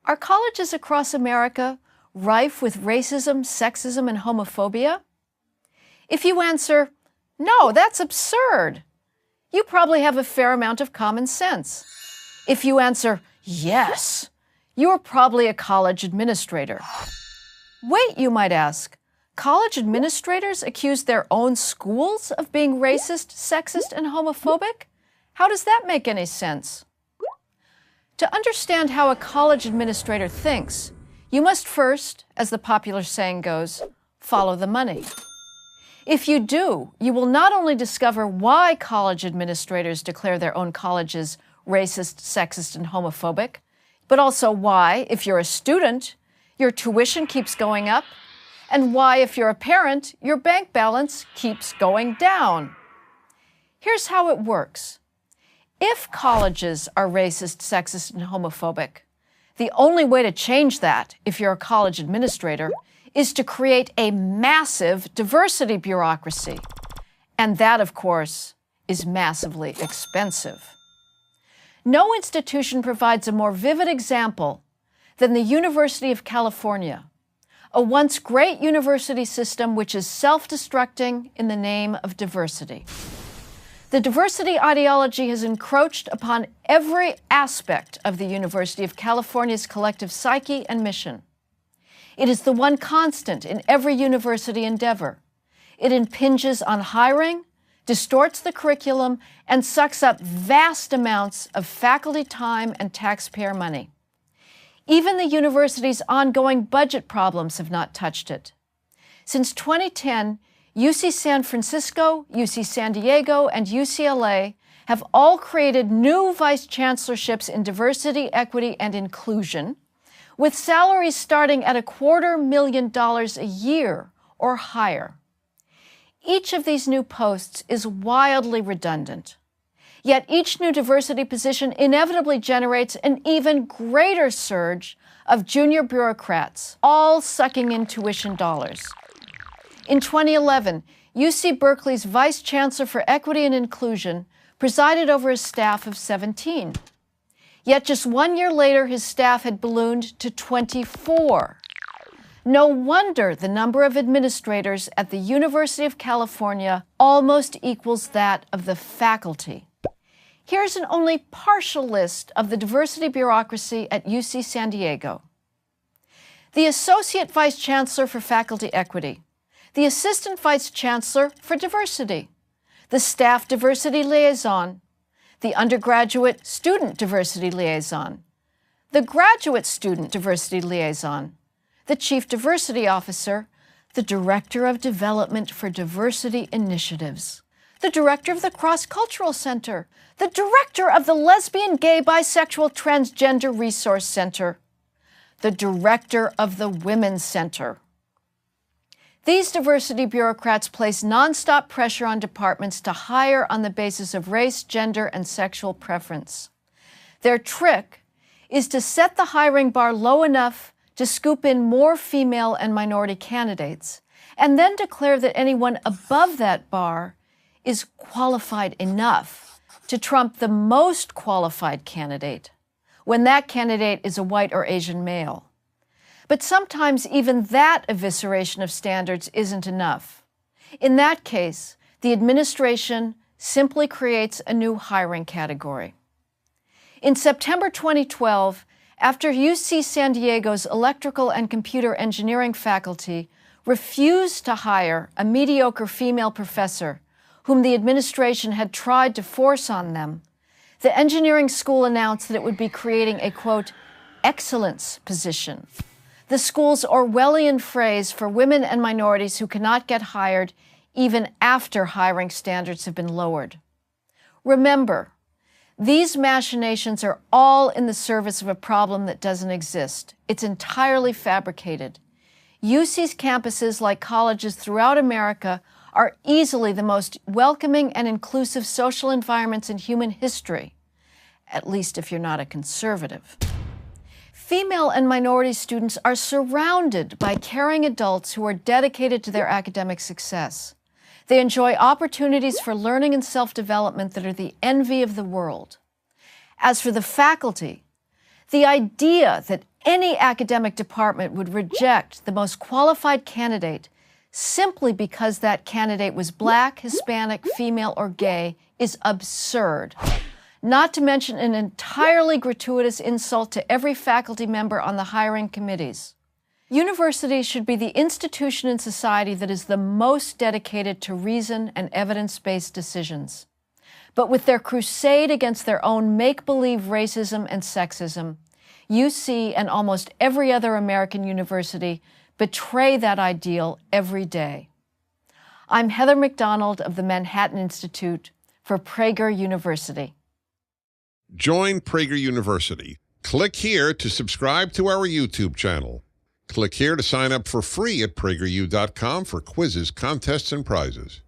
Are colleges across America rife with racism, sexism, and homophobia? If you answer, no, that's absurd, you probably have a fair amount of common sense. If you answer, yes, you're probably a college administrator. Wait, you might ask, college administrators accuse their own schools of being racist, sexist, and homophobic? How does that make any sense? To understand how a college administrator thinks, you must first, as the popular saying goes, follow the money. If you do, you will not only discover why college administrators declare their own colleges racist, sexist, and homophobic, but also why, if you're a student, your tuition keeps going up, and why, if you're a parent, your bank balance keeps going down. Here's how it works. If colleges are racist, sexist, and homophobic, the only way to change that, if you're a college administrator, is to create a massive diversity bureaucracy. And that, of course, is massively expensive. No institution provides a more vivid example than the University of California, a once great university system which is self-destructing in the name of diversity. The diversity ideology has encroached upon every aspect of the University of California's collective psyche and mission. It is the one constant in every university endeavor. It impinges on hiring, distorts the curriculum, and sucks up vast amounts of faculty time and taxpayer money. Even the university's ongoing budget problems have not touched it. Since 2010, UC San Francisco, UC San Diego, and UCLA have all created new vice chancellorships in diversity, equity, and inclusion, with salaries starting at $250,000 a year or higher. Each of these new posts is wildly redundant. Yet each new diversity position inevitably generates an even greater surge of junior bureaucrats, all sucking in tuition dollars. In 2011, UC Berkeley's Vice Chancellor for Equity and Inclusion presided over a staff of 17. Yet just 1 year later, his staff had ballooned to 24. No wonder the number of administrators at the University of California almost equals that of the faculty. Here's an only partial list of the diversity bureaucracy at UC San Diego. The Associate Vice Chancellor for Faculty Equity, the Assistant Vice Chancellor for Diversity, the Staff Diversity Liaison, the Undergraduate Student Diversity Liaison, the Graduate Student Diversity Liaison, the Chief Diversity Officer, the Director of Development for Diversity Initiatives, the Director of the Cross-Cultural Center, the Director of the Lesbian, Gay, Bisexual, Transgender Resource Center, the Director of the Women's Center. These diversity bureaucrats place nonstop pressure on departments to hire on the basis of race, gender, and sexual preference. Their trick is to set the hiring bar low enough to scoop in more female and minority candidates, and then declare that anyone above that bar is qualified enough to trump the most qualified candidate, when that candidate is a white or Asian male. But sometimes even that evisceration of standards isn't enough. In that case, the administration simply creates a new hiring category. In September 2012, after UC San Diego's electrical and computer engineering faculty refused to hire a mediocre female professor whom the administration had tried to force on them, the engineering school announced that it would be creating a, quote, excellence position, the school's Orwellian phrase for women and minorities who cannot get hired even after hiring standards have been lowered. Remember, these machinations are all in the service of a problem that doesn't exist. It's entirely fabricated. UC's campuses, like colleges throughout America, are easily the most welcoming and inclusive social environments in human history, at least if you're not a conservative. Female and minority students are surrounded by caring adults who are dedicated to their academic success. They enjoy opportunities for learning and self-development that are the envy of the world. As for the faculty, The idea that any academic department would reject the most qualified candidate simply because that candidate was Black, Hispanic, female, or gay is absurd. Not to mention an entirely gratuitous insult to every faculty member on the hiring committees. Universities should be the institution in society that is the most dedicated to reason and evidence-based decisions. But with their crusade against their own make-believe racism and sexism, UC and almost every other American university betray that ideal every day. I'm Heather McDonald of the Manhattan Institute for Prager University. Join Prager University. Click here to subscribe to our YouTube channel. Click here to sign up for free at PragerU.com for quizzes, contests, and prizes.